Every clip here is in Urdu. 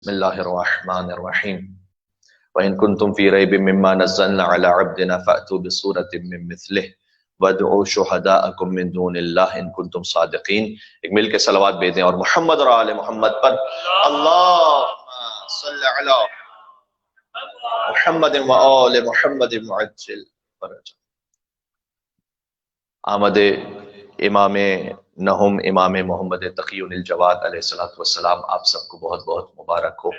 بسم الله الرحمن الرحيم وإن كنتم في ريب مما نزلنا على عبدنا فأتوا بسورة من مثله وادعوا شهداءكم من دون الله إن كنتم صادقين. ایک مل کے صلوات بھیجیں اور محمد اور آل محمد پر اللهم صل على محمد و آل محمد معجل فرج. آمد امام نہم امام محمد تقی الجواد علیہ السلام آپ سب کو بہت بہت مبارک ہو.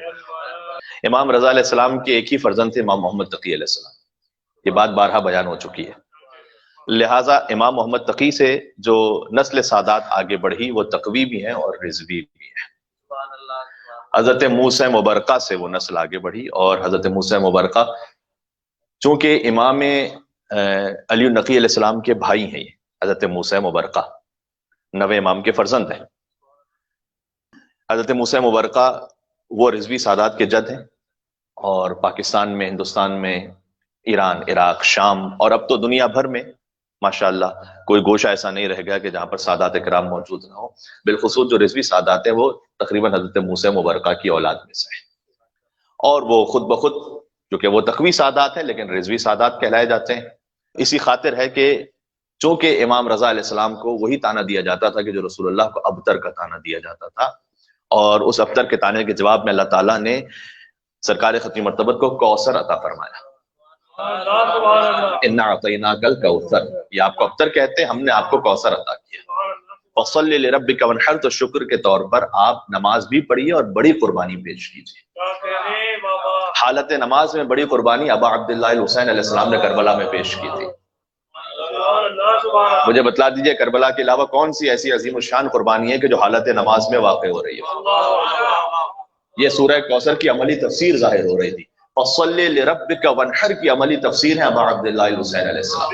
امام رضا علیہ السلام کے ایک ہی فرزند تھے امام محمد تقی علیہ السلام. یہ بات بارہا بیان ہو چکی ہے. لہٰذا امام محمد تقی سے جو نسل سادات آگے بڑھی وہ تقوی بھی ہیں اور رضوی بھی ہیں. حضرت موسیٰ مبرقہ سے وہ نسل آگے بڑھی اور حضرت موسیٰ مبرقہ چونکہ امام علی النقی علیہ السلام کے بھائی ہیں. یہ حضرت موسیٰ مبرقہ نوے امام کے فرزند ہیں. حضرت موسیٰ مبرقہ وہ رضوی سادات کے جد ہیں اور پاکستان میں، ہندوستان میں، ایران، عراق، شام اور اب تو دنیا بھر میں ماشاءاللہ کوئی گوشہ ایسا نہیں رہ گیا کہ جہاں پر سادات کرام موجود نہ ہو. بالخصوص جو رضوی سادات ہیں وہ تقریباً حضرت موسیٰ مبرقہ کی اولاد میں سے ہیں اور وہ خود بخود کیونکہ وہ تقوی سادات ہیں لیکن رضوی سادات کہلائے جاتے ہیں. اسی خاطر ہے کہ چونکہ امام رضا علیہ السلام کو وہی تانا دیا جاتا تھا کہ جو رسول اللہ کو ابتر کا تانا دیا جاتا تھا، اور اس ابتر کے تانے کے جواب میں اللہ تعالیٰ نے سرکار ختمی مرتبت کو کوثر عطا فرمایا. اِنَّا أَعْطَيْنَاكَ الْكَوْثَرَ، یہ آپ کو ابتر کہتے ہیں، ہم نے آپ کو کوثر عطا کیا. فَصَلِّ لِرَبِّكَ وَانْحَرْ، تو شکر کے طور پر آپ نماز بھی پڑھیے اور بڑی قربانی پیش کیجیے. حالت نماز میں بڑی قربانی ابا عبداللہ الحسین علیہ السلام نے کربلا میں پیش کی تھی. مجھے بتلا دیجئے کربلا کے علاوہ کون سی ایسی عظیم الشان قربانی ہے کہ جو حالت نماز میں واقع ہو رہی ہے. یہ سورہ کوثر کی عملی تفسیر ظاہر ہو رہی تھی. فَصَلِّ لِرَبِّكَ وَانْحَرْ کی عملی تفسیر ہے ابا عبداللہ الحسین علیہ السلام.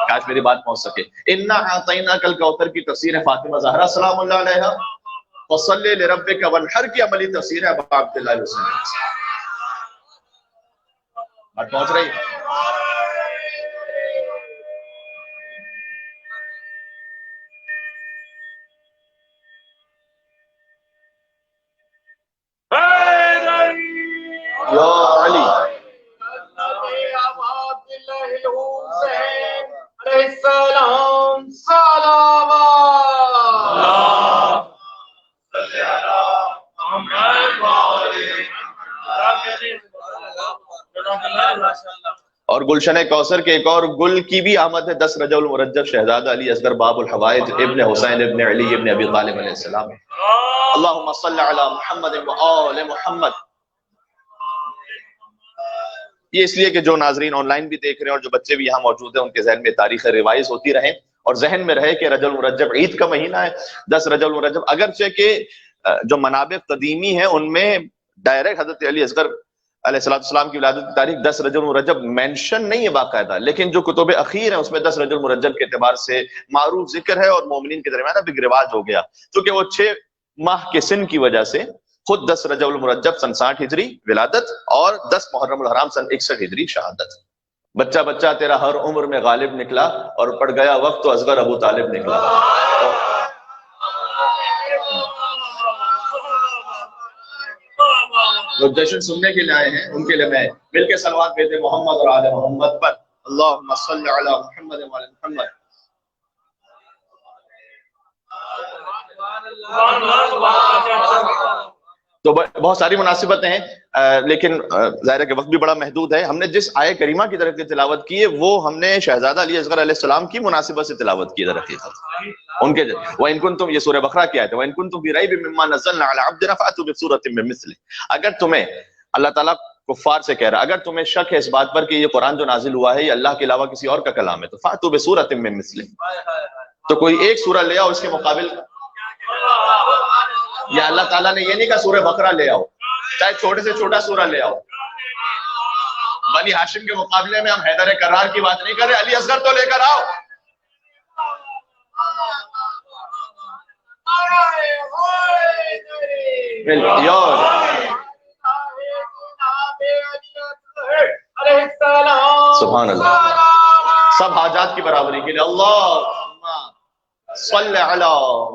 کاش میری بات پہنچ سکے. اِنَّا أَعْطَيْنَاكَ الْكَوْثَرَ کی تفسیر ہے فاطمہ زہرا سلام اللہ علیہا. فَصَلِّ لِرَبِّكَ وَانْحَرْ کی عملی تفسیر ہے ابا عبداللہ الحسین علیہ السلام. بات پہنچ رہی ہے؟ اور گلشن کوثر کے ایک اور گل کی بھی آمد ہے 10 رجب المرجب شہزادہ علی اصغر باب الحوائج ابن حسین ابن علی ابن ابی طالب علیہ السلام. اللہم صل علی محمد و آل محمد. یہ اس لیے کہ جو ناظرین آن لائن بھی دیکھ رہے ہیں اور جو بچے بھی یہاں موجود ہیں ان کے ذہن میں تاریخ روایز ہوتی رہیں اور ذہن میں رہے کہ رجب المرجب عید کا مہینہ ہے. 10 رجب المرجب اگرچہ کہ جو منابع قدیمی ہیں ان میں ڈائریکٹ حضرت علی اصغر علیہ السلام کی ولادت کی تاریخ 10 رجب المرجب مینشن نہیں ہے باقاعدہ، لیکن جو کتب اخیر ہیں اس میں 10 رجب المرجب کے اعتبار سے معروف ذکر ہے اور مومنین کے درمیان اب ایک رواج ہو گیا کیونکہ وہ 6 ماہ کے سن کی وجہ سے خود 10 رجب المرجب سن 60 ہجری ولادت اور 10 محرم الحرام سن 61 ہجری شہادت. بچہ بچہ تیرا ہر عمر میں غالب نکلا اور پڑ گیا وقت تو اصغر ابو طالب نکلا. جو جشن سننے کے لیے آئے ہیں ان کے لیے میں مل کے صلوات بھیجیں محمد اور آل محمد پر. اللہم صل علی محمد و آل محمد. تو بہت ساری مناسبتیں ہیں لیکن ظاہر ہے کہ وقت بھی بڑا محدود ہے. ہم نے جس آیہ کریمہ کی طرف تلاوت کی ہے وہ ہم نے شہزادہ علی اصغر علیہ السلام کی مناسبت سے تلاوت کی در حقیقت. ان کے وَإِن كُنتُمْ، یہ سورہ بقرہ کی آیت ہے، وَإِن كُنتُمْ فِي رَيْبٍ مِّمَّا نَزَّلْنَا عَلَىٰ عَبْدِنَا فَأْتُوا بِسُورَةٍ مِّن مِّثْلِهِ. اگر تمہیں اللہ تعالیٰ کفار سے کہہ رہا اگر تمہیں شک ہے اس بات پر کہ یہ قرآن جو نازل ہوا ہے یہ اللہ کے علاوہ کسی اور کا کلام ہے تو فَأْتُوا بِسُورَةٍ مِّن مِّثْلِهِ، تو کوئی ایک سورہ لے آؤ اس کے مقابل. یا اللہ تعالیٰ نے یہ نہیں کہا سورہ بقرہ لے آؤ، چاہے چھوٹے سے چھوٹا سورہ لے آؤ. بنی ہاشم کے مقابلے میں ہم حیدر کرار کی بات نہیں کر رہے، علی اصغر تو لے کر آؤ. سبحان اللہ. سب حاجات کی برابری کے لیے اللہم صل علی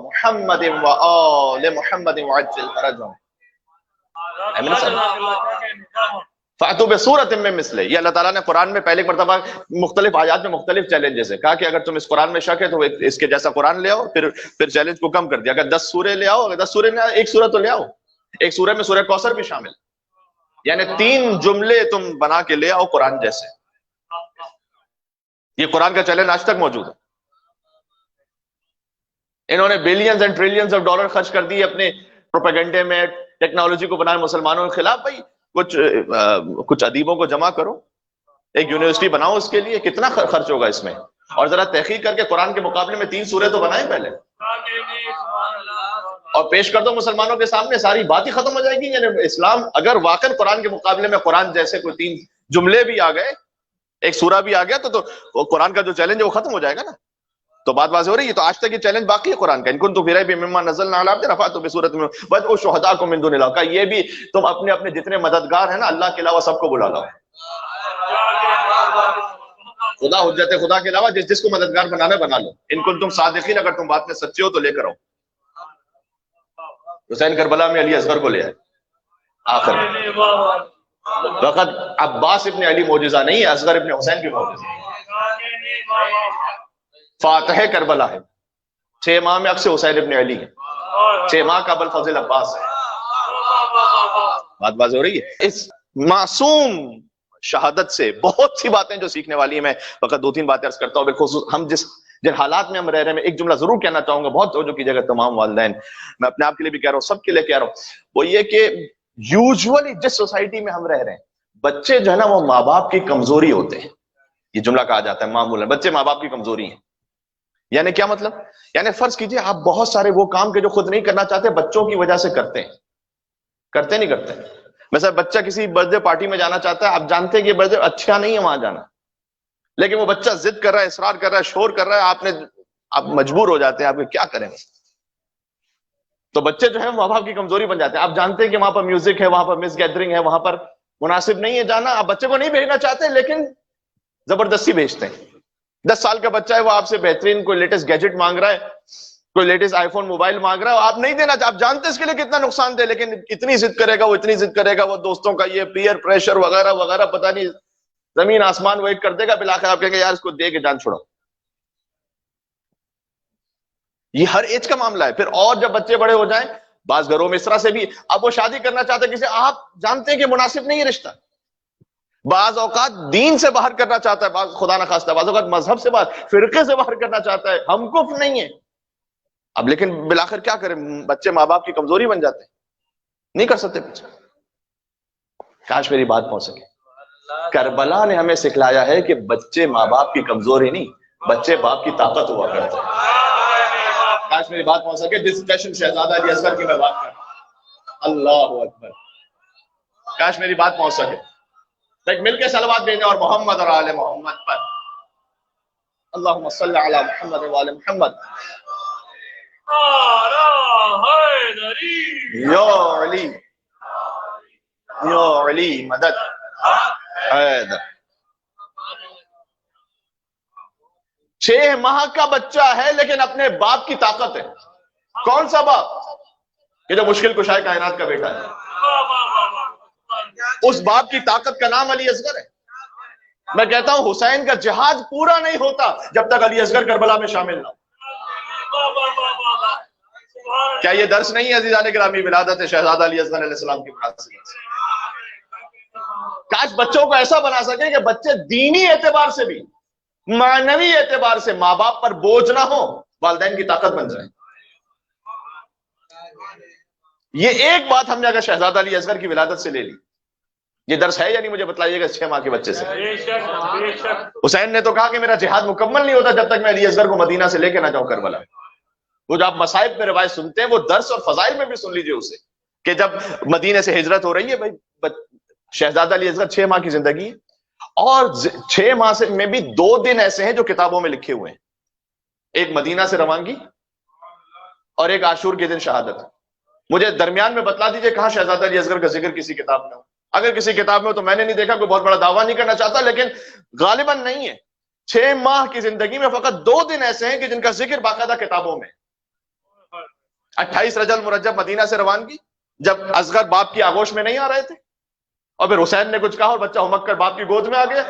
محمد و آل محمد وعجل فرجهم. فَأْتُوا بِسُورَةٍ مِّن مِّثْلِهِ. یہ اللہ تعالیٰ نے قرآن میں پہلے مرتبہ مختلف آیات میں مختلف چیلنجز ہے. کہا کہ اگر تم اس قرآن میں شک ہے تو اس کے جیسا قرآن لے آؤ. پھر چیلنج کو کم کر دیا. اگر 10 سورے لے آؤ, اگر 10 سورے نہ ایک سورہ تو لے آؤ. ایک سورہ میں سورہ کوثر بھی شامل, یعنی 3 جملے تم بنا کے لے آؤ قرآن جیسے. یہ قرآن کا چیلنج آج تک موجود ہے. انہوں نے billions and trillions of dollar خرچ کر دی اپنے پروپیگنڈے میں, ٹیکنالوجی کو بنائے مسلمانوں کے خلاف. بھائی کچھ ادیبوں کو جمع کرو, ایک یونیورسٹی بناؤ اس کے لیے, کتنا خرچ ہوگا اس میں, اور ذرا تحقیق کر کے قرآن کے مقابلے میں 3 سورے تو بنائیں پہلے, اور پیش کر دو مسلمانوں کے سامنے. ساری بات ہی ختم ہو جائے گی. یعنی اسلام اگر واقعا قرآن کے مقابلے میں قرآن جیسے کوئی 3 جملے بھی آ گئے, ایک سورہ بھی آ گیا, تو قرآن کا جو چیلنج ہے وہ ختم ہو جائے گا نا. تو بات واضح ہو رہی ہے. تو آج تک یہ چیلنج باقی ہے قرآن کا. ان کنتم فی ریب مما نزلنا علی عبدنا فأتوا بسورۃ من وادعوا شہداءکم من دون اللہ. کا یہ بھی تم اپنے اپنے جتنے مددگار ہیں نا اللہ کے علاوہ سب کو بلا لاؤ. خدا حجت خدا کے علاوہ جس کو مددگار بنانا بنا لو. ان کنتم صادقین, اگر تم بات میں سچے ہو تو لے کر آؤ. حسین کربلا میں علی اصغر کو لے آئے آخر وقت. عباس ابن علی معجزہ نہیں ہے, اصغر ابن حسین کی معجزہ. فاتح کربلا ہے. 6 ماہ میں اکثر حسین ابن علی ہے. 6 ماہ کا ابو الفضل عباس ہے. بات واضح ہو رہی ہے. اس معصوم شہادت سے بہت سی باتیں جو سیکھنے والی ہیں. میں فقط 2-3 باتیں عرض کرتا ہوں. بالخصوص ہم جن حالات میں ہم رہ رہے ہیں, میں ایک جملہ ضرور کہنا چاہوں گا, بہت توجہ کیجیے گا تمام والدین. میں اپنے آپ کے لیے بھی کہہ رہا ہوں, سب کے لیے کہہ رہا ہوں. وہ یہ کہ یوزولی جس سوسائٹی میں ہم رہ رہے ہیں, بچے جو ہے نا وہ ماں باپ کی کمزوری ہوتے ہیں. یہ جملہ کہا جاتا ہے معمولاً, بچے ماں باپ کی کمزوری ہیں. یعنی کیا مطلب؟ یعنی فرض کیجئے آپ بہت سارے وہ کام کے جو خود نہیں کرنا چاہتے بچوں کی وجہ سے کرتے ہیں. کرتے نہیں کرتے. مثلا بچہ کسی برتھ ڈے پارٹی میں جانا چاہتا ہے, آپ جانتے ہیں کہ برتھ ڈے اچھا نہیں ہے وہاں جانا, لیکن وہ بچہ ضد کر رہا ہے, اصرار کر رہا ہے, شور کر رہا ہے, آپ مجبور ہو جاتے ہیں. آپ کیا کریں گے؟ تو بچے جو ہیں ماں باپ کی کمزوری بن جاتے ہیں. آپ جانتے ہیں کہ وہاں پر میوزک ہے, وہاں پر مس گیدرنگ ہے, وہاں پر مناسب نہیں ہے جانا. آپ بچے کو نہیں بھیجنا چاہتے لیکن زبردستی بھیجتے ہیں. 10 سال کا بچہ ہے, وہ آپ سے بہترین کوئی لیٹسٹ گیجٹ مانگ رہا ہے, کوئی لیٹسٹ آئی فون موبائل مانگ رہا ہے, آپ نہیں دینا چاہتے. آپ جانتے اس کے لیے کتنا نقصان دے, لیکن اتنی ضد کرے گا, وہ اتنی ضد کرے گا, وہ دوستوں کا یہ پیئر پریشر وغیرہ وغیرہ, پتہ نہیں زمین آسمان وہ ایک کر دے گا. بالآخر آپ کہیں گے یار اس کو دے کے جان چھوڑو. یہ ہر ایج کا معاملہ ہے. پھر اور جب بچے بڑے ہو جائیں, بعض گھروں میں اس طرح سے بھی, اب وہ شادی کرنا چاہتے ہیں کسی, آپ جانتے ہیں کہ مناسب نہیں ہے رشتہ. بعض اوقات دین سے باہر کرنا چاہتا ہے, بعض خدا نہ خواستہ بعض اوقات مذہب سے باہر, فرقے سے باہر کرنا چاہتا ہے, ہم کفر نہیں ہے. اب لیکن بالآخر کیا کریں, بچے ماں باپ کی کمزوری بن جاتے ہیں, نہیں کر سکتے بچے. کاش میری بات پہنچ سکے. کربلا نے ہمیں سکھلایا ہے کہ بچے ماں باپ کی کمزوری نہیں, بچے باپ کی طاقت ہوا کرتے ہیں. کاش میری بات پہنچ سکے. ڈسکشن شہزادہ علی اصغر کی میں بات کر رہا ہوں. اللہ اکبر. کاش میری بات پہنچ سکے. ایک مل کے صلوات بھیجیں اور محمد اور آل محمد پر. اللہم صلی علی محمد و آل محمد. یا علی یا علی مدد حیدر. 6 ماہ کا بچہ ہے لیکن اپنے باپ کی طاقت ہے. کون سا باپ کہ جو مشکل کشائے کائنات کا بیٹا ہے. اس باپ کی طاقت کا نام علی اصغر ہے. میں کہتا ہوں حسین کا جہاد پورا نہیں ہوتا جب تک علی اصغر کربلا میں شامل نہ ہو. کیا یہ درس نہیں ہے عزیزان گرامی ولادت شہزادہ علی اصغر علیہ السلام کی مناسبت؟ کاش بچوں کو ایسا بنا سکے کہ بچے دینی اعتبار سے بھی معنوی اعتبار سے ماں باپ پر بوجھ نہ ہو, والدین کی طاقت بن جائے. یہ ایک بات ہم نے اگر شہزادہ علی اصغر کی ولادت سے لے لی, یہ درس ہے یا نہیں مجھے بتلائیے گا. 6 ماہ کے بچے سے حسین نے تو کہا کہ میرا جہاد مکمل نہیں ہوتا جب تک میں علی اصغر کو مدینہ سے لے کے نہ جاؤں کربلا. وہ جو آپ مصائب میں روایت سنتے ہیں وہ درس اور فضائل میں بھی سن لیجئے اسے, کہ جب مدینہ سے ہجرت ہو رہی ہے, بھائی شہزادہ علی اصغر 6 ماہ کی زندگی ہے, اور 6 ماہ سے میں بھی 2 دن ایسے ہیں جو کتابوں میں لکھے ہوئے ہیں. ایک مدینہ سے روانگی اور ایک عاشور کے دن شہادت. مجھے درمیان میں بتلا دیجئے کہاں شہزادہ علی اصغر کا ذکر کسی کتاب میں ہو. اگر کسی کتاب میں ہو تو میں نے نہیں دیکھا, کوئی بہت بڑا دعویٰ نہیں کرنا چاہتا, لیکن غالباً نہیں ہے. 6 ماہ کی زندگی میں فقط 2 دن ایسے ہیں کہ جن کا ذکر باقاعدہ کتابوں میں. 28 رجب المرجب مدینہ سے روانگی, جب اصغر باپ کی آغوش میں نہیں آ رہے تھے، اور پھر حسین نے کچھ کہا اور بچہ ہمک کر باپ کی گود میں آ گیا.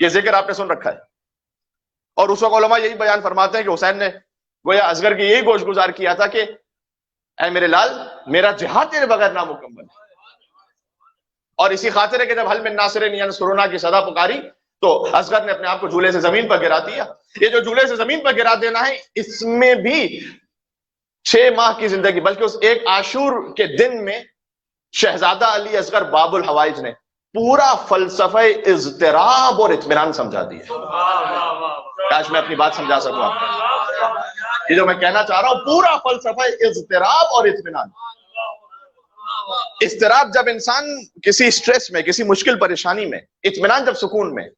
یہ ذکر آپ نے سن رکھا ہے. اور اس وقت علماء یہی بیان فرماتے ہیں کہ حسین نے گویا اصغر کی یہی گوش گزار کیا تھا کہ اے میرے لال، میرا جہاد تیرے بغیر نامکمل ہے. اور اسی خاطر ہے کہ جب حل من ناصر ینصرنا کی صدا پکاری تو اصغر نے اپنے آپ کو جھولے سے زمین پر گرا دیا. یہ جو جھولے سے زمین پر گرا دینا ہے، اس میں بھی 6 ماہ کی زندگی، بلکہ اس ایک عاشور کے دن میں شہزادہ علی اصغر باب الحوائج نے پورا فلسفہ اضطراب اور اطمینان سمجھا دیا. کاش میں اپنی بات سمجھا سکوں آپ کو. یہ جو میں کہنا چاہ رہا ہوں، پورا فلسفہ اضطراب اور اطمینان. اضطراب جب انسان کسی سٹریس میں، کسی مشکل پریشانی میں، اطمینان جب سکون میں.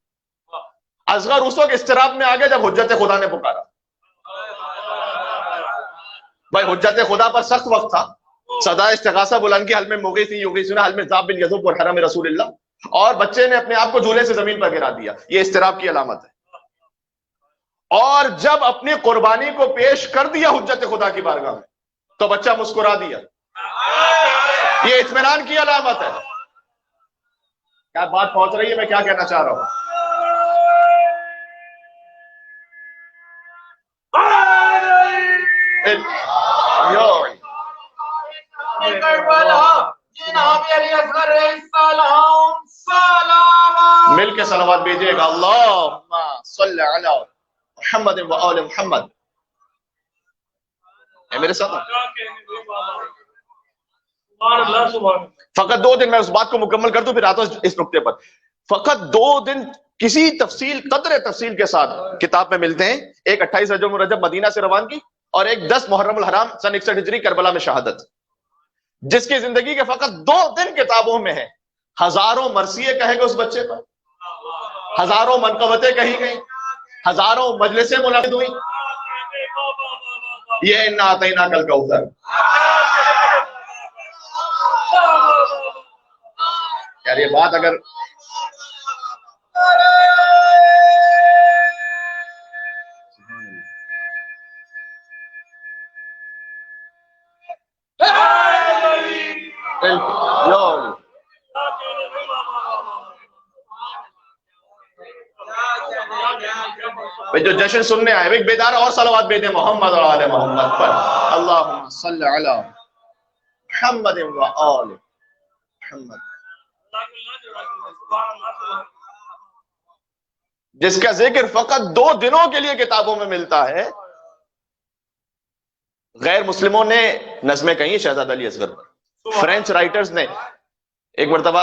اصغر اس وقت اضطراب میں آ گیا جب حجت خدا نے پکارا. بھائی حجت خدا پر سخت وقت تھا. صدا استغاثہ بلند کی، حل میں مغیث یغیثنا، حل میں ذاب بن یذوب اور حرم رسول اللہ. اور بچے نے اپنے آپ کو جھولے سے زمین پر گرا دیا. یہ اضطراب کی علامت ہے. اور جب اپنی قربانی کو پیش کر دیا حجت خدا کی بارگاہ میں تو بچہ مسکرا دیا. یہ اطمینان کی علامت ہے. کیا بات پہنچ رہی ہے؟ میں کیا کہنا چاہ رہا ہوں. مل کے صلوات بھیجیے گا. اللہم صلی علی محمد و آل محمد. اے میرے ساتھ فقط 2 دن میں اس بات کو مکمل کر دوں پھر آتا ہوں اس نقطے پر. فقط 2 دن کسی تفصیل، قدر تفصیل کے ساتھ کتاب میں ملتے ہیں. ایک 28 رجب مرجب مدینہ سے روانگی، اور ایک 10 محرم الحرام سن 61 ہجری کربلا میں شہادت. جس کی زندگی کے فقط 2 دن کتابوں میں ہے. ہزاروں مرثیے کہے گئے اس بچے پر، ہزاروں منقبتیں کہی گئی، ہزاروں مجلسیں منعقد ہوئی. یہ انا اعطیناک الکوثر. یار یہ بات اگر جو جشن سننے آئے ایک بیدار اور صلوات بھیجیں محمد اور آل محمد پر. اللہم صلی علی محمد و آل محمد. جس کا ذکر فقط 2 دنوں کے لیے کتابوں میں ملتا ہے. غیر مسلموں نے نظمیں کہیں شہزادہ علی اصغر پر. فرینچ رائٹرز نے ایک مرتبہ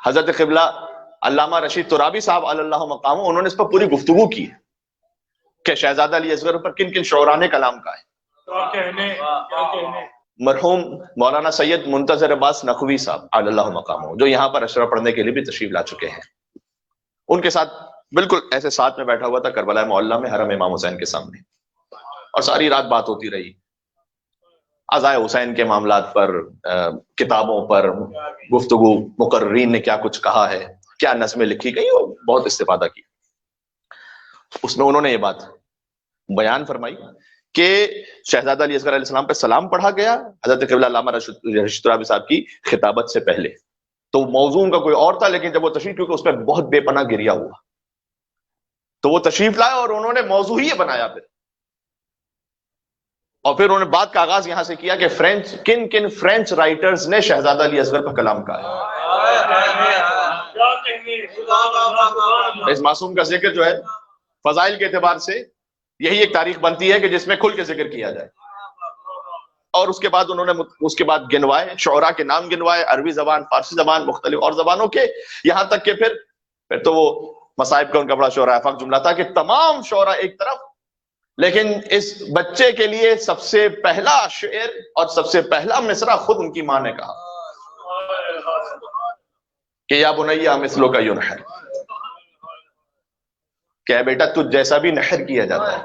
حضرت قبلہ علامہ رشید ترابی صاحب علی اللہ مقام، انہوں نے اس پر پوری گفتگو کی کہ شہزادہ علی اصغر پر کن کن شعراء نے کلام کا ہے. مرحوم مولانا سید منتظر عباس نقوی صاحب علی اللہ مقام، جو یہاں پر اشرا پڑھنے کے لیے بھی تشریف لا چکے ہیں، ان کے ساتھ بالکل ایسے ساتھ میں بیٹھا ہوا تھا کربلا معلیٰ میں حرم امام حسین کے سامنے. اور ساری رات بات ہوتی رہی عزائے حسین کے معاملات پر، کتابوں پر گفتگو، مقررین نے کیا کچھ کہا ہے، کیا نظمیں لکھی گئی، اور بہت استفادہ کی. اس میں انہوں نے یہ بات بیان فرمائی کہ شہزادہ علی اصغر علیہ السلام پہ سلام پڑھا گیا حضرت قبلہ علامہ رشید ترابی صاحب کی خطابت سے پہلے. تو موضوع ان کا کوئی اور تھا، لیکن جب وہ تشریف، کیونکہ اس پہ بہت بے پناہ گریا ہوا، تو وہ تشریف لائے اور انہوں نے موضوع ہی بنایا پھر. اور پھر انہوں نے بات کا آغاز یہاں سے کیا کہ کن کن فرینچ رائٹرز نے شہزادہ علی اصغر پر کلام کہا ہے. اس معصوم کا ذکر جو ہے فضائل کے اعتبار سے یہی ایک تاریخ بنتی ہے کہ جس میں کھل کے ذکر کیا جائے. اور اس کے بعد انہوں نے اس کے بعد گنوائے، شعراء کے نام گنوائے، عربی زبان، فارسی زبان، مختلف اور زبانوں کے، یہاں تک کہ پھر تو وہ مصائب کا ان کا بڑا شعراء افاق جملہ تھا کہ تمام شعراء ایک طرف، لیکن اس بچے کے لیے سب سے پہلا شعر اور سب سے پہلا مصرع خود ان کی ماں نے کہا کہ یا بنیا مثلو کا ینحر، کہ بیٹا تجھ جیسا بھی نحر کیا جاتا ہے.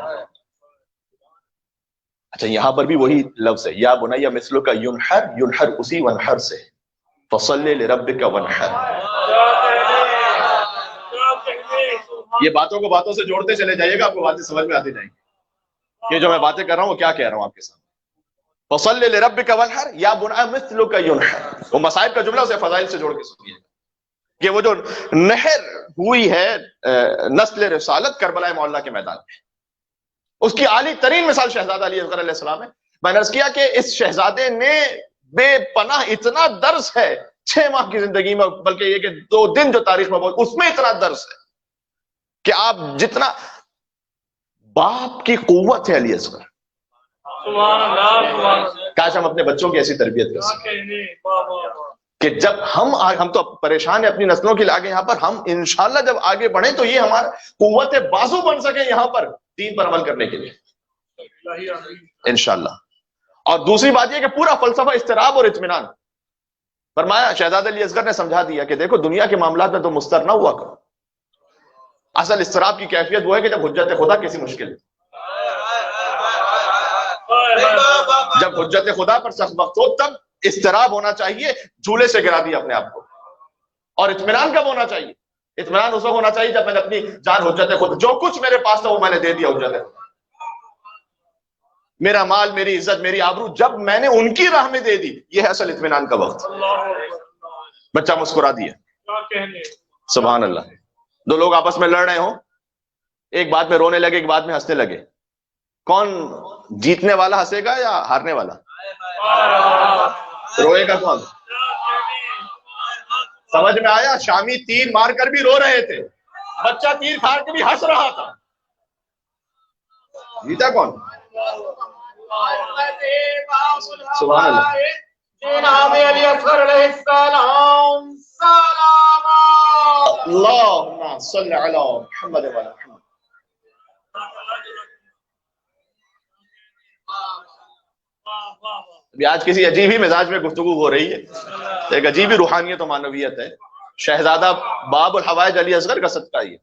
اچھا یہاں پر بھی وہی لفظ ہے، یا بنیا مثلو کا ینحر، ینحر اسی ونحر سے، فصلی لربک ونحر. یہ باتوں کو باتوں سے جوڑتے چلے جائیے گا، آپ کو باتیں سمجھ میں آتی جائیں گی. یہ جو میں باتیں کر رہا ہوں وہ کیا کہہ رہا ہوں آپ کے سامنے. فصل لربک وانحر یا بنی مثلک ینحر، وہ مصائب کا جملہ اسے فضائل سے جوڑ کے سنیے کہ وہ جو نہر ہوئی ہے نسل رسالت کربلا معلیٰ کے میدان میں، اس کی عالی ترین مثال شہزادہ علی اصغر علیہ السلام ہے۔ میں نے عرض کیا کہ اس شہزادے نے بے پناہ اتنا درس ہے 6 ماہ کی زندگی میں، بلکہ یہ کہ 2 دن جو تاریخ میں اس میں اتنا درس ہے کہ آپ جتنا باپ کی قوت ہے علی اصغر، کاش ہم اپنے بچوں کی ایسی تربیت کر سکیں کہ جب ہم تو پریشان ہیں اپنی نسلوں کے لیے، آگے یہاں پر ہم انشاءاللہ جب آگے بڑھیں تو یہ ہمارا قوت بازو بن سکے یہاں پر دین پر عمل کرنے کے لیے انشاءاللہ۔ اور دوسری بات یہ کہ پورا فلسفہ اضطراب اور اطمینان، فرمایا شہزادہ علی اصغر نے سمجھا دیا کہ دیکھو دنیا کے معاملات میں تو مضطر نہ ہوا کرو، اصل اضطراب کی کیفیت وہ ہے کہ جب حجت خدا کسی مشکل، جب حجت خدا پر سخت وقت ہو تب اضطراب ہونا چاہیے، جھولے سے گرا دیا اپنے آپ کو۔ اور اطمینان کب ہونا چاہیے؟ اطمینان اس وقت ہونا چاہیے جب میں نے اپنی جان حجت خدا، جو کچھ میرے پاس تھا وہ میں نے دے دیا حجت خدا، میرا مال، میری عزت، میری آبرو جب میں نے ان کی راہ میں دے دی، یہ ہے اصل اطمینان کا وقت۔ بچہ مسکرا دیا، سبحان اللہ۔ 2 لوگ آپس میں لڑ رہے ہوں، ایک بات میں رونے لگے ایک بات میں ہنسنے لگے، کون جیتنے والا ہنسے گا یا ہارنے والا؟ روئے گا کون؟ سمجھ میں آیا؟ شامی تیر مار کر بھی رو رہے تھے، بچہ تیر کھا کے بھی ہنس رہا تھا، جیتا کون؟ سبحان اللہ۔ جناب علی اصغر علیہ السلام سلام اللہم صلی علی محمد و علی محمد۔ آج کسی عجیب ہی مزاج میں گفتگو ہو رہی ہے، ایک عجیب ہی روحانیت و معنویت ہے۔ شہزادہ باب الحوائج علی اصغر کا صدقہ یہ،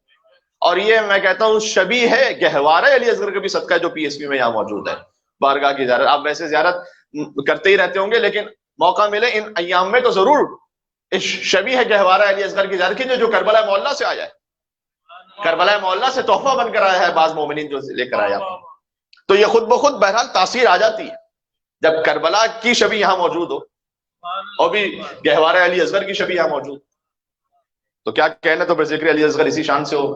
اور یہ میں کہتا ہوں شبیہ ہے گہوارہ علی اصغر کا بھی صدقہ ہے جو پی ایس پی میں یہاں موجود ہے، بارگاہ کی زیارت۔ آپ ویسے زیارت کرتے ہی رہتے ہوں گے لیکن موقع ملے ان ایام میں تو ضرور اس شبیہ گہوارہ علی اصغر کی زیارت کیجیے جو کربلا معلیٰ سے آیا ہے، کربلا معلیٰ سے تحفہ بن کر آیا ہے، بعض مومنین جو لے کر آیا، تو یہ خود بخود بہرحال تاثیر آ جاتی ہے جب کربلا کی شبیہ یہاں موجود ہو اور بھی گہوارہ علی اصغر کی شبیہ یہاں موجود، تو کیا کہنا، تو پھر ذکر علی اصغر اسی شان سے ہو۔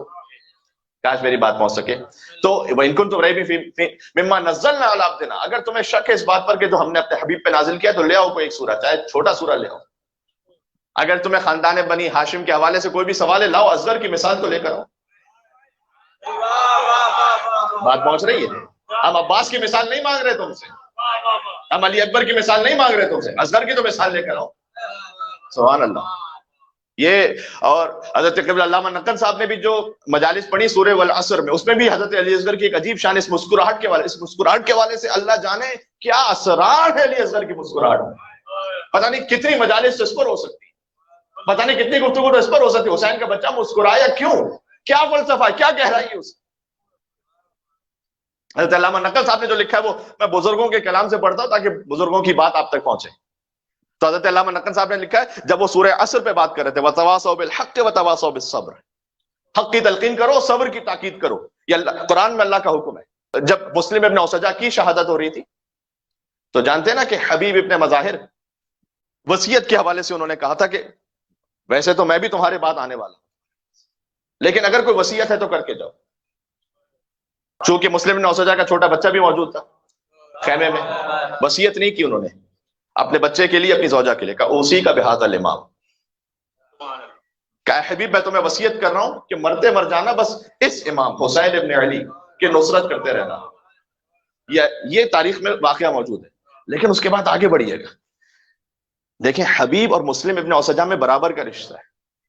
کاش میری بات پہنچ سکے۔ تو وَإِن كُنتُمْ رَيْبٍ مِّمَّا نَزَّلْنَا عَلَىٰ عَبْدِنَا، اگر تمہیں شک ہے اس بات پر کہ جو ہم نے اپنے حبیب پہ نازل کیا تو لے آؤ کوئی ایک سورہ، چاہے چھوٹا سورہ لے آؤ۔ اگر تمہیں خاندان بنی ہاشم کے حوالے سے کوئی بھی سوال ہے، لاؤ اصغر کی مثال تو لے کر آؤ۔ بات پہنچ رہی ہے؟ ہم عباس کی مثال نہیں مانگ رہے تم سے، ہم علی اکبر کی مثال نہیں مانگ رہے تم سے، اصغر کی تو مثال لے کر آؤ۔ سبحان اللہ۔ یہ اور حضرت قبلہ علامہ نقل صاحب نے بھی جو مجالس پڑھی سورہ والعصر میں، اس میں بھی حضرت علی اصغر کی ایک عجیب شان اس مسکراہٹ کے والے سے اللہ جانے کیا اسرار ہے علی اصغر کی مسکراہٹ میں۔ پتہ نہیں کتنی مجالس اس پر ہو سکتی، پتہ نہیں کتنی گفتگو اس پر ہو سکتی۔ حسین کا بچہ مسکرایا کیوں؟ کیا فلسفہ، کیا گہرائی ہے اس؟ حضرت علامہ نقل صاحب نے جو لکھا ہے وہ میں بزرگوں کے کلام سے پڑھتا ہوں تاکہ بزرگوں کی بات آپ تک پہنچے۔ تو حضرت علامہ نقل صاحب نے لکھا ہے جب وہ سورہ عصر پہ بات کر رہے تھے وَتَوَاصَوْا بِالْحَقِّ وَتَوَاصَوْا بِالصَّبْرِ، حق کی تلقین کرو، صبر کی تاکید کرو، یہ قرآن میں اللہ کا حکم ہے۔ جب مسلم ابن اوسجہ کی شہادت ہو رہی تھی تو جانتے ہیں نا کہ حبیب ابن مظاہر وصیت کے حوالے سے انہوں نے کہا تھا کہ ویسے تو میں بھی تمہارے بعد آنے والا ہوں لیکن اگر کوئی وصیت ہے تو کر کے جاؤ۔ چونکہ مسلم ابن اوسجہ کا چھوٹا بچہ بھی موجود تھا خیمے میں، وصیت نہیں کی انہوں نے اپنے بچے کے لیے، اپنی زوجہ کے لیے، کہا اوصی کا بہذا الامام، کہا حبیب میں تمہیں وصیت کر رہا ہوں کہ مرتے مر جانا بس اس امام حسین ابن علی کی نصرت کرتے رہنا۔ یہ تاریخ میں واقعہ موجود ہے، لیکن اس کے بعد آگے بڑھیے گا۔ دیکھیں حبیب اور مسلم ابن اوسجہ میں برابر کا رشتہ ہے،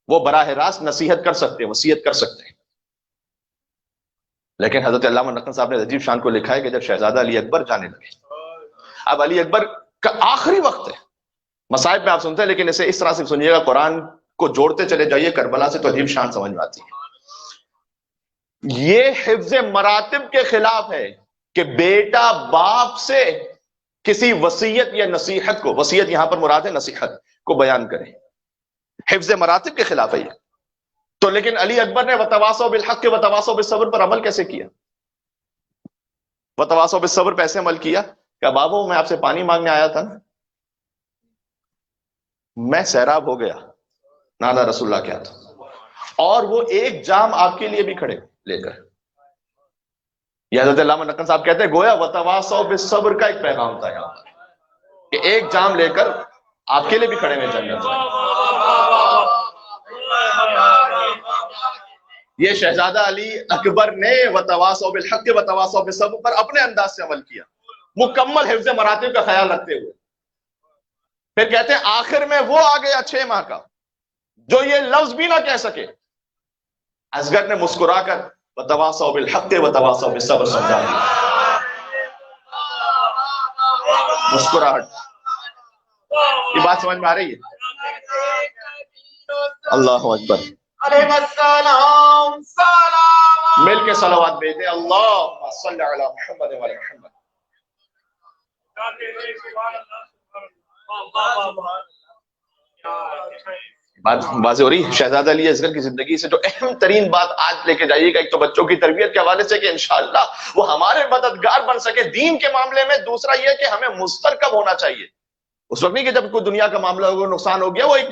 وہ براہ راست نصیحت کر سکتے ہیں، وصیت کر سکتے ہیں، لیکن حضرت علامہ نقل صاحب نے عجیب شان کو لکھا ہے کہ جب شہزادہ علی اکبر جانے لگے، اب علی اکبر کا آخری وقت ہے، مصائب میں آپ سنتے ہیں لیکن اسے اس طرح سے سنیے گا، قرآن کو جوڑتے چلے جائیے کربلا سے تو عجیب شان سمجھ میں آتی ہے۔ یہ حفظ مراتب کے خلاف ہے کہ بیٹا باپ سے کسی وصیت یا نصیحت کو، وصیت یہاں پر مراد ہے نصیحت کو بیان کرے، حفظ مراتب کے خلاف ہے یہ۔ تو لیکن علی اکبر نے وتواصوا بالحق وتواصوا بالصبر پر عمل کیسے کیا؟ وتواصوا بالصبر پہ ایسے عمل کیا کہ بابو میں آپ سے پانی مانگنے آیا تھا نا، میں سیراب ہو گیا، نانا رسول اللہ کیا تھا، اور وہ ایک جام آپ کے لیے بھی کھڑے لے کر. یہ حضرت علامہ نقوی صاحب کہتے ہیں گویا وتواصوا بالصبر کا ایک پیغام تھا یہاں پر کہ ایک جام لے کر آپ کے لیے بھی کھڑے ہوئے جنت میں. یہ شہزادہ علی اکبر نے وتواصوا بالحق وتواصوا بالصبر پر اپنے انداز سے عمل کیا، مکمل حفظ مراتب کا خیال رکھتے ہوئے. پھر کہتے ہیں آخر میں وہ آ گیا 6 ماہ کا جو یہ لفظ بھی نہ کہہ سکے. اصغر نے مسکرا کر وتواصوا بالحق وتواصوا بالصبر سمجھا دیا. مسکراہٹ. یہ بات سمجھ میں آ رہی ہے؟ اللہ اکبر. علیہ السلام سلام. مل کے صلوات بھیجیں. اللہم صلی علی محمد و علی محمد. بات واضح ہو رہی ہے؟ شہزادہ علی اصغر کی زندگی سے جو اہم ترین بات آج لے کے جائیے گا، ایک تو بچوں کی تربیت کے حوالے سے کہ انشاءاللہ وہ ہمارے مددگار بن سکے دین کے معاملے میں. دوسرا یہ کہ ہمیں مسترکب ہونا چاہیے. اس وقت نہیں کہ جب کوئی دنیا کا معاملہ ہو نقصان ہو گیا، وہ ایک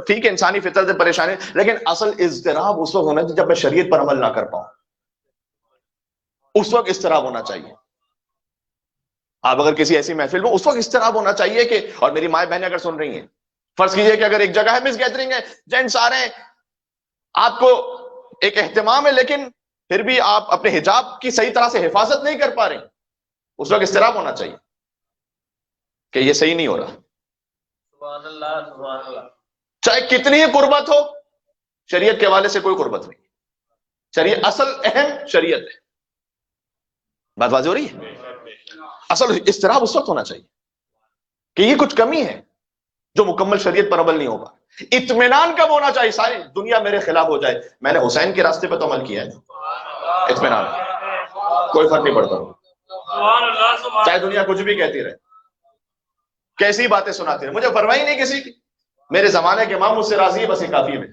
ٹھیک ہے انسانی فطرت سے پریشانی، لیکن اصل اضطراب اس وقت ہونا چاہیے جب میں شریعت پر عمل نہ کر پاؤں. اس وقت اضطراب ہونا چاہیے. آپ اگر کسی ایسی محفل میں، اس وقت اضطراب ہونا چاہیے کہ، اور میری مائیں بہنیں اگر سن رہی ہیں، فرض کیجئے کہ اگر ایک جگہ ہے مس گیدرنگ ہے، جینٹس آ رہے ہیں، آپ کو ایک اہتمام ہے لیکن پھر بھی آپ اپنے حجاب کی صحیح طرح سے حفاظت نہیں کر پا رہے، اس وقت اضطراب ہونا چاہیے کہ یہ صحیح نہیں ہو رہا. سبحان اللہ سبحان اللہ. چاہے کتنی ہی قربت ہو، شریعت کے حوالے سے کوئی قربت نہیں. شریعت اصل اہم شریعت ہے. بات واضح ہو رہی ہے؟ اصل اضطراب اس وقت ہونا چاہیے کہ یہ کچھ کمی ہے جو مکمل شریعت پر عمل نہیں ہوگا. اطمینان کب ہونا چاہیے؟ ساری دنیا میرے خلاف ہو جائے، میں نے حسین کے راستے پہ تو عمل کیا ہے، اطمینان، کوئی فرق نہیں پڑتا. چاہے دنیا کچھ بھی کہتی رہے، کیسی باتیں سناتی رہے، مجھے پرواہ ہی نہیں کسی کی. میرے زمانے کے امام مجھ سے راضی ہے، بس یہ کافی ہے.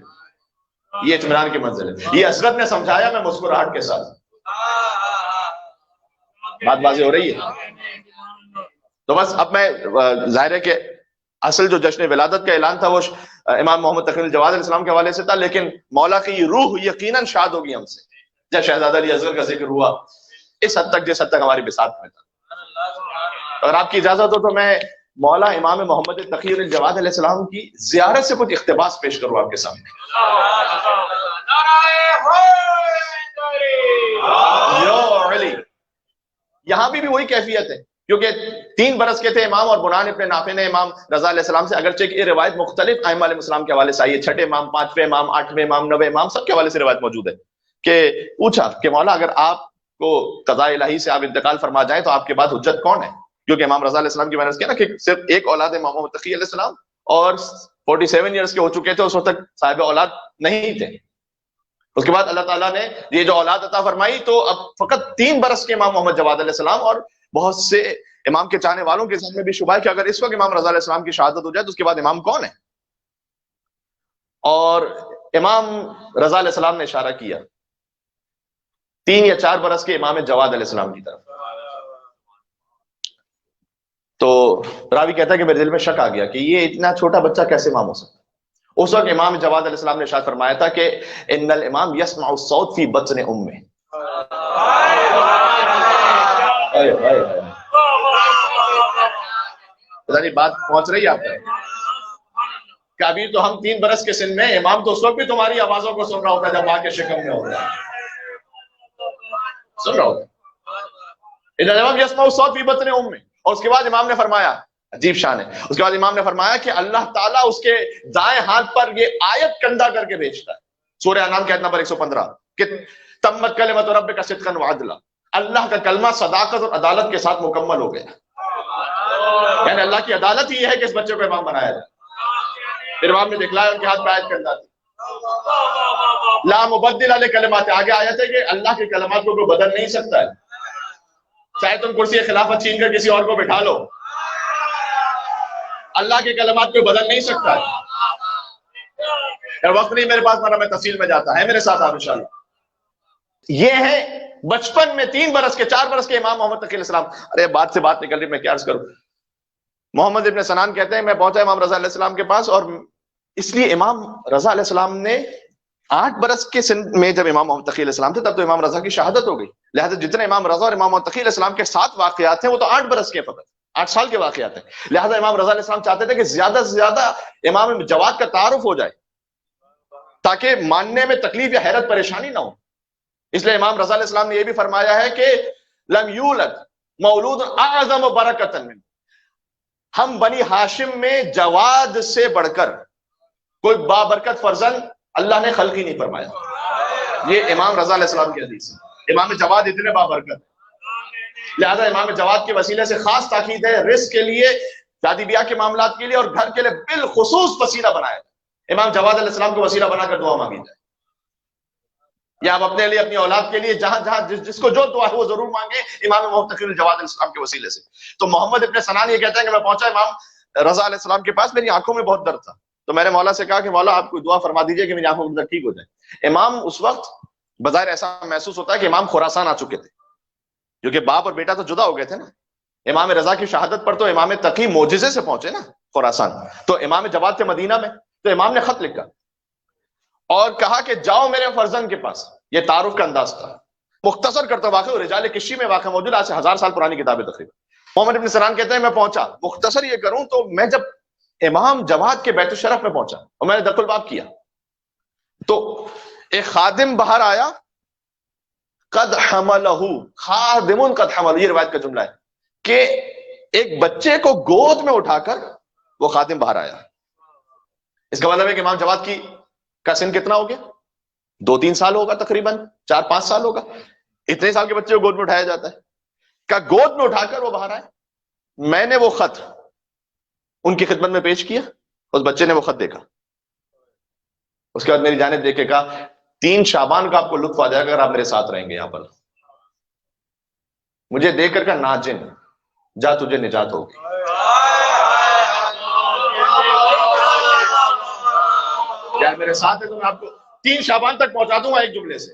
یہ اطمینان کی منزل ہے. یہ اصغر نے سمجھایا، میں مسکراہٹ کے ساتھ. بات واضح ہو رہی ہے؟ تو بس اب میں ظاہر ہے کہ اصل جو جشن ولادت کا اعلان تھا وہ امام محمد تقی الجواد علیہ السلام کے حوالے سے تھا، لیکن مولا کی روح یقیناً شاد ہوگی ہم سے جب شہزادہ علی اصغر کا ذکر ہوا، اس حد تک جس حد تک ہماری بساط میں تھا. اگر آپ کی اجازت ہو تو میں مولا امام محمد تقی الجواد علیہ السلام کی زیارت سے کچھ اقتباس پیش کروں آپ کے سامنے. یہاں بھی وہی کیفیت ہے، کیونکہ 3 برس کے تھے امام، اور بنان ابن نافع نے امام رضا علیہ السلام سے، اگرچہ کہ یہ روایت مختلف ائمہ علیہ السلام کے حوالے سے آئی ہے، 6 امام، 5ویں امام، 8ویں امام، 9ویں امام، سب کے حوالے سے روایت موجود ہے، کہ پوچھا کہ مولا اگر آپ کو قضاء الہی سے آپ انتقال فرما جائیں تو آپ کے بعد حجت کون ہے؟ کیونکہ امام رضا علیہ السلام کی میں نے کیا نا کہ صرف ایک اولاد امام محمد تقی علیہ السلام، اور 47 ایئرس کے ہو چکے تھے، اس وقت تک صاحب اولاد نہیں تھے. اس کے بعد اللہ تعالیٰ نے یہ جو اولاد عطا فرمائی، تو اب فقط 3 برس کے امام محمد جواد علیہ السلام، اور بہت سے امام کے چاہنے والوں کے ذہن میں بھی شبہ ہے کہ اگر اس وقت امام رضا علیہ السلام کی شہادت ہو جائے تو اس کے بعد امام کون ہے؟ اور امام رضا علیہ السلام نے اشارہ کیا 3 یا 4 برس کے امام جواد علیہ السلام کی طرف. تو راوی کہتا ہے کہ میرے دل میں شک آ گیا کہ یہ اتنا چھوٹا بچہ کیسے امام ہو سکتا ہے. اس وقت امام جواد علیہ السلام نے ارشاد فرمایا تھا کہ ان الامام یسمع الصوت فی بطن امہ. بات پہنچ رہی ہے آپ تک کہ ابھی تو ہم 3 برس کے سن میں، امام تو اس وقت بھی تمہاری آوازوں کو سن رہا ہوتا ہے جب ماں کے شکم میں ہوتا ہے، سن رہا ہوتا ہے. ان الامام یسمع الصوت فی بطن امہ. اور اس کے بعد امام نے فرمایا، عجیب شان ہے، اس کے بعد امام نے فرمایا کہ اللہ تعالیٰ اس کے دائیں ہاتھ پر یہ آیت کندہ کر کے بھیجتا ہے، سورہ انعام کی آیت نمبر 115، کہ تمت کلمۃ ربک صدقا وعدلا، اللہ کا کلمہ صداقت اور عدالت کے ساتھ مکمل ہو گیا. یعنی اللہ کی عدالت ہی یہ ہے کہ اس بچے کو امام بنایا جائے. پھر امام نے دکھلایا، ان کے ہاتھ پہ آیت کندہ تھی، لا مبدل لکلمات، آگے آیت ہے کہ اللہ کے کلمات کو کوئی بدل نہیں سکتا ہے. چاہے تم کرسی خلافت چھین کر کسی اور کو بٹھا لو، اللہ کے کلمات کو بدل نہیں سکتا ہے. وقت نہیں میرے پاس، ورنہ میں تفصیل میں جاتا ہے میرے ساتھ آپ انشاءاللہ. یہ ہے بچپن میں 3 برس کے 4 برس کے امام محمد تقی علیہ السلام، ارے بات سے بات نکل رہی، میں کیا عرض کروں. محمد ابن سنان کہتے ہیں میں پہنچا امام رضا علیہ السلام کے پاس، اور اس لیے امام رضا علیہ السلام نے 8 برس کے سن میں جب امام محمد تقی علیہ السلام تھے تب تو امام رضا کی شہادت ہو گئی، لہذا جتنے امام رضا اور امام محمد تقی علیہ السلام کے ساتھ واقعات ہیں وہ تو 8 برس کے فقط 8 سال کے واقعات ہیں. لہذا امام رضا علیہ السلام چاہتے تھے کہ زیادہ سے زیادہ امام جواد کا تعارف ہو جائے تاکہ ماننے میں تکلیف یا حیرت پریشانی نہ ہو. اس لیے امام رضا علیہ السلام نے یہ بھی فرمایا ہے کہ لم یولد مولود اعظم برکۃ من، ہم بنی ہاشم میں جواد سے بڑھ کر کوئی بابرکت فرزند اللہ نے خلق ہی نہیں فرمایا. یہ امام رضا علیہ السلام کی حدیث ہے. امام جواد اتنے بابرکت، لہذا امام جواد کے وسیلے سے خاص تاکید ہے رزق کے لیے، شادی بیاہ کے معاملات کے لیے اور گھر کے لیے بالخصوص وسیلہ بنایا. امام جواد علیہ السلام کو وسیلہ بنا کر دعا مانگی جائے، یا آپ اپنے لیے اپنی اولاد کے لیے جہاں جہاں جس کو جو دعا ہے وہ ضرور مانگے امام محمد تقی الجواد علیہ السلام کے وسیلے سے. تو محمد ابن سنان یہ کہتے ہیں کہ میں پہنچا امام رضا علیہ السلام کے پاس، میری آنکھوں میں بہت درد تھا، تو میں نے مولا سے کہا کہ مولا آپ کوئی دعا فرما دیجئے کہ میری آنکھوں میں درد ٹھیک ہو جائے. امام اس وقت بظاہر ایسا محسوس ہوتا ہے کہ امام خراسان آ چکے تھے، کیونکہ باپ اور بیٹا تو جدا ہو گئے تھے نا. امام رضا کی شہادت پر تو امام تقی معجزے سے پہنچے نا خراسان، تو امام جواد تھے مدینہ میں. تو امام نے خط لکھا اور کہا کہ جاؤ میرے فرزند کے پاس. یہ تعارف کا انداز تھا. مختصر کرتا واقع رجال کشی میں واقع موجود، آج سے 1000 سال پرانی کتاب ہے تقریباً. محمد ابن سنان کہتے ہیں میں پہنچا، مختصر یہ کروں تو میں جب امام جواد کے بیت الشرف میں پہنچا اور میں نے دق الباب کیا تو ایک خادم باہر آیا، قد حملہ، خادم قد حملہ، یہ روایت کا جملہ ہے کہ ایک بچے کو گود میں اٹھا کر وہ خادم باہر آیا. اس کا مطلب ہے کہ امام جواد کی کا سن کتنا ہو گیا؟ 2-3 سال ہوگا، تقریباً 4-5 سال ہوگا. اتنے سال کے بچے کو گود میں اٹھایا جاتا ہے. کہ گود میں اٹھا کر وہ باہر آئے. میں نے وہ خط ان کی خدمت میں پیش کیا، اس بچے نے وہ خط دیکھا. اس کے بعد میری جانب دیکھ کے کہا 3 شعبان کا آپ کو لطف آ جائے گا اگر آپ میرے ساتھ رہیں گے یہاں پر. مجھے دیکھ کر کہا ناجن جا تجھے نجات ہوگی. کیا میرے ساتھ ہے تو میں آپ کو 3 شعبان تک پہنچا دوں گا ایک جملے سے.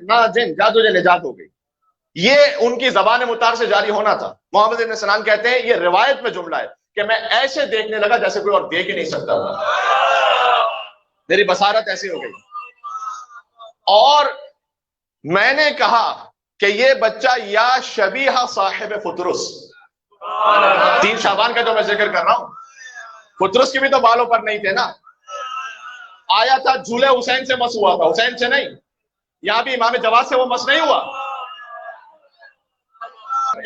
ناجن جا تجھے نجات ہو گئی. یہ ان کی زبان مطار سے جاری ہونا تھا. محمد ابن سنان کہتے ہیں یہ روایت میں جملہ ہے کہ میں ایسے دیکھنے لگا جیسے کوئی اور دیکھ ہی نہیں سکتا تھا. میری بصارت ایسی ہو گئی اور میں نے کہا کہ یہ بچہ یا شبیہ صاحب فطرس. 3 شعبان کا جو میں ذکر کر رہا ہوں، فطرس کی بھی تو بالوں پر نہیں تھے نا. آیا تھا جھولے حسین سے مس ہوا تھا، حسین سے نہیں. یہاں بھی امام جواد سے وہ مس نہیں ہوا.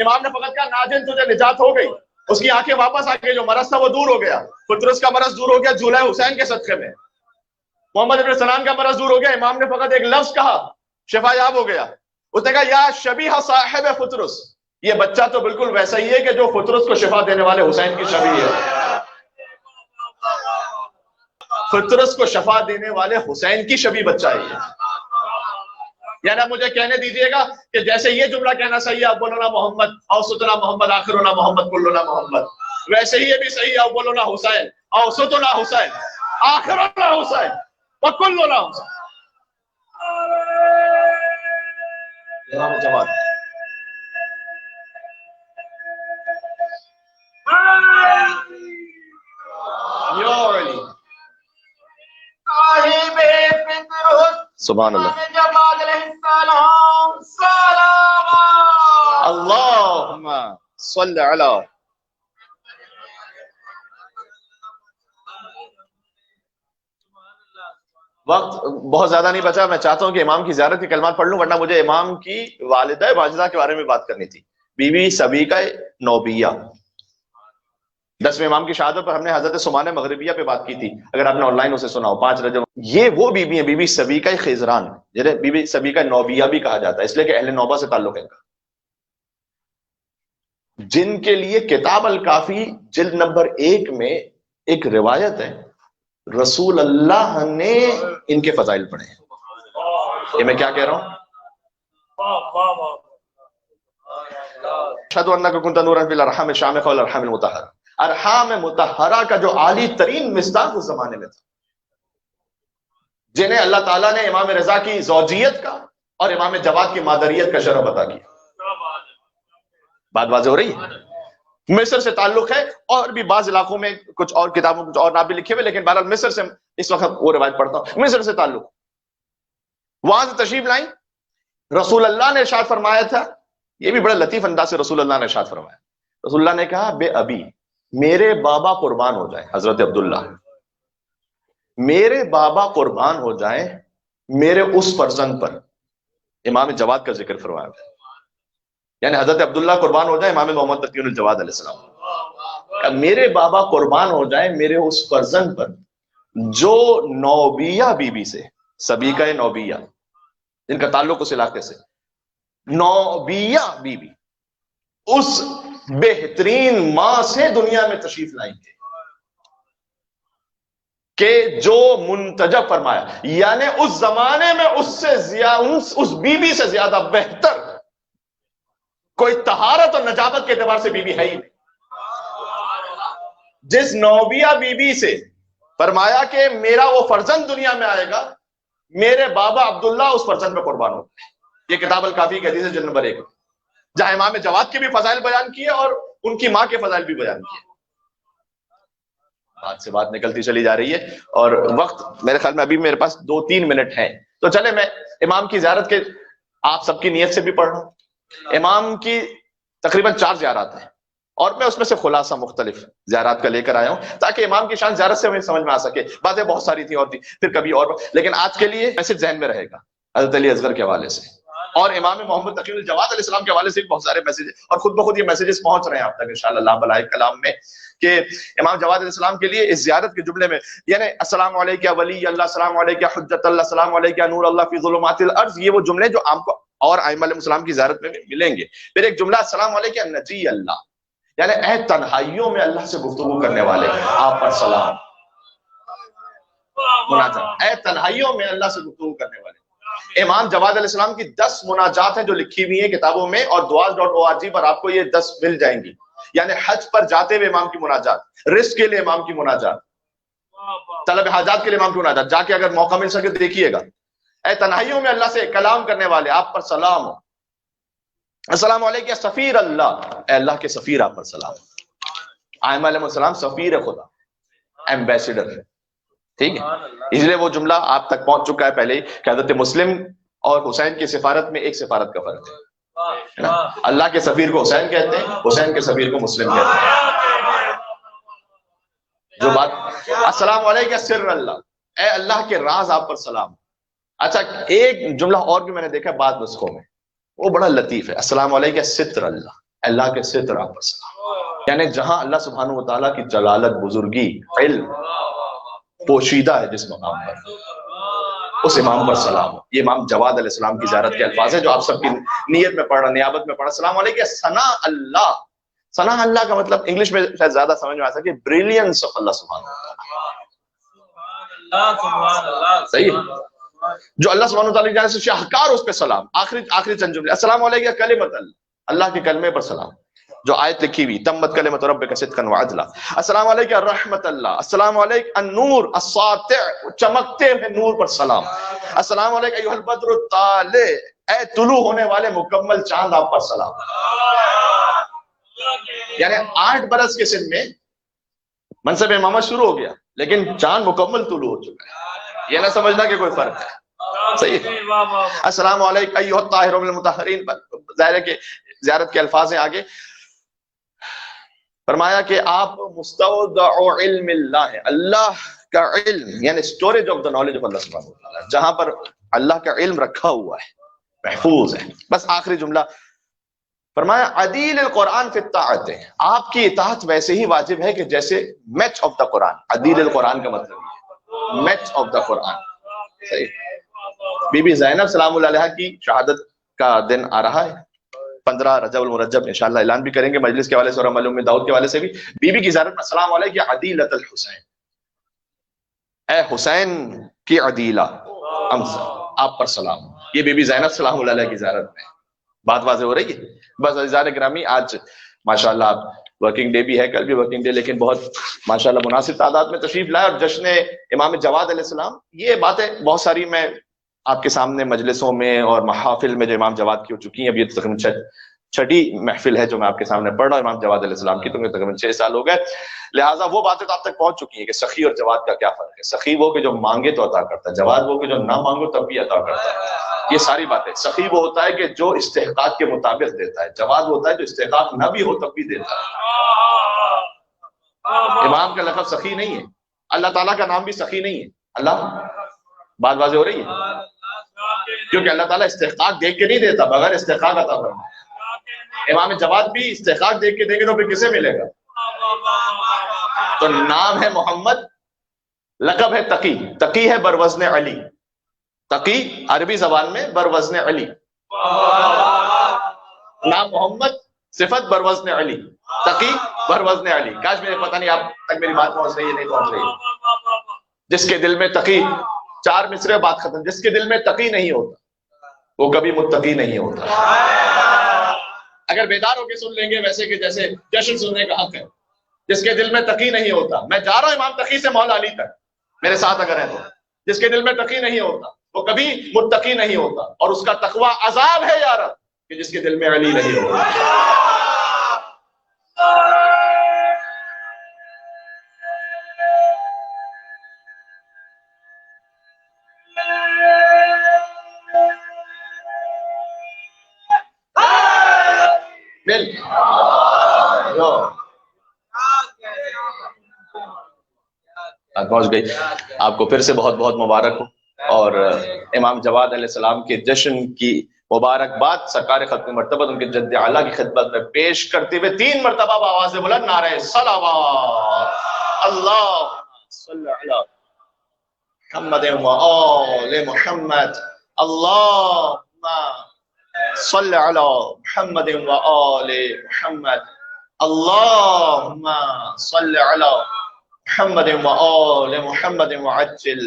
امام نے فقط کہا ناجن تجھے نجات ہو گئی. اس کی آنکھیں واپس آ گئی، جو مرض تھا وہ دور ہو گیا. فطرس کا مرض دور ہو گیا جھولے حسین کے صدقے میں. محمد ابن سنان کا مرض دور ہو گیا. امام نے فقط ایک لفظ کہا، شفا یاب ہو گیا. اس نے کہا یا شبیہ صاحب فطرس، یہ بچہ تو بالکل ویسا ہی ہے کہ جو فطرس کو شفا دینے والے حسین کی شبیہ ہے. فطرس کو شفا دینے والے حسین کی شبیہ بچہ ہے. یعنی مجھے کہنے دیجئے گا کہ جیسے یہ جملہ کہنا صحیح ہے اولنا محمد، اوسطنا محمد، آخرنا محمد، کلنا محمد، ویسے ہی یہ بھی صحیح ہے اولنا حسین، اوسطنا حسین، آخرنا حسین، وکلنا حسین. امام جواد سبحان اللہ. اللہم صل علی. وقت بہت زیادہ نہیں بچا. میں چاہتا ہوں کہ امام کی زیارت کے کلمات پڑھ لوں، ورنہ مجھے امام کی والدہ واجدہ کے بارے میں بات کرنی تھی. Be be سبیکہ نوبیہ. 10ویں امام کی شہادت پر ہم نے حضرت سمانہ مغربیہ پہ بات کی تھی، اگر آپ نے آن لائن اسے سنا ہو. 5 رجب. یہ وہ بی بی ہیں، بی بی سبیکہ خیزران، جنہیں بی بی سبیکہ نوبیہ بھی کہا جاتا ہے اس لیے کہ اہل نوبہ سے تعلق ہے ان کا، جن کے لیے کتاب الکافی جلد نمبر 1 میں ایک روایت ہے رسول اللہ نے ان کے فضائل پڑھے ہیں. یہ میں کیا کہہ رہا ہوں؟ اشہد انک کنت نورا فی الارحام الشامخہ والارحام المطہرہ. ارحام مطہرہ کا جو عالی ترین مصداق اس زمانے میں تھا، جنہیں اللہ تعالیٰ نے امام رضا کی زوجیت کا اور امام جواد کی مادریت کا شرف عطا کیا. بات واضح ہو رہی ہے؟ مصر سے تعلق ہے، اور بھی بعض علاقوں میں کچھ اور کتابوں کچھ اور نام بھی لکھے ہوئے، لیکن بہرحال مصر سے اس وقت وہ روایت پڑھتا ہوں. مصر سے تعلق، وہاں سے تشریف لائیں. رسول اللہ نے ارشاد فرمایا تھا، یہ بھی بڑے لطیف انداز سے رسول اللہ نے ارشاد فرمایا. رسول اللہ نے کہا بے ابی، میرے بابا قربان ہو جائیں، حضرت عبداللہ، میرے بابا قربان ہو جائیں میرے اس فرزند پر. امام جواد کا ذکر فرمایا، یعنی حضرت عبداللہ قربان ہو جائیں امام محمد تقی الجواد علیہ السلام. میرے بابا قربان ہو جائیں میرے اس فرزند پر جو نوبیہ بی بی سے، سبیکہ نوبیہ جن کا تعلق اس علاقے سے، نوبیہ بی بی اس بہترین ماں سے دنیا میں تشریف لائیں گے کہ جو منتجب فرمایا، یعنی اس زمانے میں اس سے زیادہ، اس بی بی سے زیادہ بہتر کوئی طہارت اور نجابت کے اعتبار سے بی بی ہے ہی نہیں. جس نوبیہ بی بی سے فرمایا کہ میرا وہ فرزند دنیا میں آئے گا، میرے بابا عبداللہ اس فرزند میں قربان ہو. یہ کتاب الکافی کی حدیث ہے جلد نمبر 1، جہاں امام جواد کے بھی فضائل بیان کیے اور ان کی ماں کے فضائل بھی بیان کیے. بات سے بات نکلتی چلی جا رہی ہے، اور وقت میرے خیال میں ابھی میرے پاس 2-3 منٹ ہیں، تو چلے میں امام کی زیارت کے آپ سب کی نیت سے بھی پڑھ رہا ہوں. امام کی تقریباً 4 زیارات ہیں، اور میں اس میں سے خلاصہ مختلف زیارات کا لے کر آیا ہوں تاکہ امام کی شان زیارت سے ہمیں سمجھ میں آ سکے. باتیں بہت ساری تھیں اور تھی، پھر کبھی اور، لیکن آج کے لیے میسج ذہن میں رہے گا حضرت علی اصغر کے حوالے سے، اور امام محمد تقی الجواد علیہ السلام کے حوالے سے بہت سارے میسیج، اور خود بخود یہ میسیجز پہنچ رہے ہیں آپ تک انشاءاللہ اللہ بلائے کلام میں، کہ امام جواد علیہ السلام کے لیے اس زیارت کے جملے میں، یعنی السلام علیکہ ولی اللہ، السلام علیکہ حجت اللہ، السلام علیکہ نور اللہ فی ظلمات الارض، یہ وہ جملے جو آپ کو اور ائمہ علیہ السلام کی زیارت میں ملیں گے. پھر ایک جملہ السلام علیکہ نجی اللہ، یعنی اے تنہائیوں میں اللہ سے گفتگو کرنے والے آپ پر سلام. مناجات، اے تنہائیوں میں اللہ سے گفتگو کرنے والے. امام جواد علیہ السلام کی 10 مناجات ہیں جو لکھی ہوئی ہیں کتابوں میں، اور duas.org پر آپ کو یہ 10 مل جائیں گی. یعنی حج پر جاتے ہوئے امام کی مناجات، رزق کے لیے امام کی مناجات، طلب حاجات کے لیے امام کی مناجات، جا کے اگر موقع مل سکے دیکھیے گا. اے تنہائیوں میں اللہ سے کلام کرنے والے آپ پر سلام ہو. السلام علیکم سفیر اللہ، اے اللہ کے سفیر آپ پر سلام. ائمہ علیہ السلام سفیر خدا، ایمبیسیڈر، ٹھیک ہے. اس لیے وہ جملہ آپ تک پہنچ چکا ہے پہلے ہی کہ حضرت مسلم اور حسین کی سفارت میں ایک سفارت کا فرق ہے. اللہ کے سفیر کو حسین کہتے ہیں، حسین کے سفیر کو مسلم کہتے ہیں. جو بات السلام علیکم سر اللہ، اے اللہ کے راز آپ پر سلام. اچھا ایک جملہ اور بھی میں نے دیکھا بعض نسخوں میں، وہ بڑا لطیف ہے، السلام علیکم ستر اللہ، اللہ کے ستر آپ پر سلام. یعنی جہاں اللہ سبحانہ و تعالیٰ کی جلالت، بزرگی، علم پوشیدہ ہے جس مقام پر، اس امام پر سلام ہو. یہ امام جواد علیہ السلام کی زیارت کے الفاظ ہیں جو آپ سب کی نیت میں پڑھ رہا، نیابت میں پڑھ رہا. السلام علیکم ثنا اللہ. ثنا اللہ کا مطلب انگلش میں شاید زیادہ سمجھ میں آ سکے بریلینس آف اللہ سبحانہ و تعالیٰ. صحیح ہے، جو اللہ سبحانہ و تعالیٰ کی جانب سے شاہکار، اس پہ سلام. آخری چند جملے، السلام علیکم کلمۃ اللہ، اللہ کے کلمے پر سلام، جو آیت لکھی ہوئی تمت کلمۃ ربک صدقا وعدلا. السلام علیکم رحمت اللہ، السلام علیکم النور الساطع، چمکتے ہوئے نور پر سلام. السلام علیکم ایھا البدر الطالع، اے طلوع ہونے والے مکمل چاند آپ پر سلام. یعنی 8 برس کے سن میں منصب امامت شروع ہو گیا، لیکن چاند مکمل طلوع ہو چکا ہے. یہ نہ سمجھنا کہ کوئی فرق ہے. صحیح. السلام علیکم ایھا الطاہر من المطہرین، ظاہر ہے کہ زیارت کے الفاظ ہیں آگے. فرمایا کہ آپ مستودع علم اللہ ہیں، اللہ کا علم یعنی storage of the knowledge of Allah سبحانہ وتعالی، جہاں پر اللہ کا علم رکھا ہوا ہے، محفوظ ہے. بس آخری جملہ فرمایا عدیل القرآن فی الطاعت، آپ کی اطاعت ویسے ہی واجب ہے کہ جیسے میچ آف دا قرآن. عدیل القرآن کا مطلب یہ میچ آف دا قرآن. صحیح. بی بی زینب سلام اللہ علیہا کی شہادت کا دن آ رہا ہے، 15 رجب المرجب، انشاءاللہ اعلان بھی کریں گے مجلس کے حوالے سے اور عمل ام داؤد کے حوالے سے بھی. بی بی کی زیارت میں السلام علیکم عدیلۃ الحسین، اے حسین کی عدیلہ آپ پر سلام. یہ بی بی زینب سلام اللہ علیہ کی زیارت میں. بات واضح ہو رہی ہے. بس عزیزان گرامی، آج ماشاءاللہ ورکنگ ڈے بھی ہے، کل بھی ورکنگ ڈے، لیکن بہت ماشاءاللہ مناسب تعداد میں تشریف لائے اور جشن امام جواد علیہ السلام. یہ باتیں بہت ساری میں آپ کے سامنے مجلسوں میں اور محافل میں جو امام جواد کی ہو چکی ہیں، اب یہ تقریباً چھٹی محفل ہے جو میں آپ کے سامنے پڑھ رہا ہوں امام جواد علیہ السلام کی، تو تقریباً 6 سال ہو گئے، لہٰذا وہ باتیں تو آپ تک پہنچ چکی ہیں کہ سخی اور جواد کا کیا فرق ہے۔ سخی وہ کہ جو مانگے تو عطا کرتا ہے، جواد وہ کہ جو نہ مانگو تب بھی عطا کرتا ہے، یہ ساری باتیں۔ سخی وہ ہوتا ہے کہ جو استحقاق کے مطابق دیتا ہے، جواد ہوتا ہے جو استحقاق نہ بھی ہو تب بھی دیتا ہے۔ امام کا لقب سخی نہیں ہے، اللہ تعالیٰ کا نام بھی سخی نہیں ہے۔ اللہ بات واضح ہو رہی ہے؟ کیونکہ اللہ تعالیٰ استحقاق دیکھ کے نہیں دیتا، بغیر استحقاق عطا فرماتا ہے۔ امام جواد بھی استحقاق دیکھ کے دیں گے تو پھر کسے ملے گا؟ تو نام ہے محمد، لقب ہے تقی، تقی ہے بروزن علی، تقی عربی زبان میں بروزن علی، نام محمد، صفت بروزن علی، تقی بروزن علی۔ کاش مجھے پتہ نہیں آپ تک میری بات پہنچ رہی ہے نہیں پہنچ رہی ہے۔ جس کے دل میں تقی، 4 مصرے بات ختم، جس کے دل میں تقی نہیں ہوتا وہ کبھی متقی نہیں ہوتا۔ اگر بیدار ہو کے سن لیں گے ویسے کہ جیسے جشن سننے کا حق ہے۔ جس کے دل میں تقی نہیں ہوتا، میں جا رہا ہوں امام تقی سے مولا علی تک، میرے ساتھ اگر ہے تو، جس کے دل میں تقی نہیں ہوتا وہ کبھی متقی نہیں ہوتا، اور اس کا تقوی عذاب ہے یا رب کہ جس کے دل میں علی نہیں ہوتا۔ پہنچ گئی۔ آپ کو پھر سے بہت بہت مبارک ہو، اور امام جواد علیہ السلام کے جشن کی مبارکباد سرکار ختم مرتبہ ان کے جد اعلیٰ کی خدمت میں پیش کرتے ہوئے 3 مرتبہ بآواز بلند نعرہ صلوات، اللہ صلی علی محمد و آل محمد، اللہم صلی علی محمد و آل محمد، اللہم صلی علی محمد و آل محمد وعجل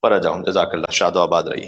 فرجہم۔ جزاک اللہ، شاد و آباد رہیے۔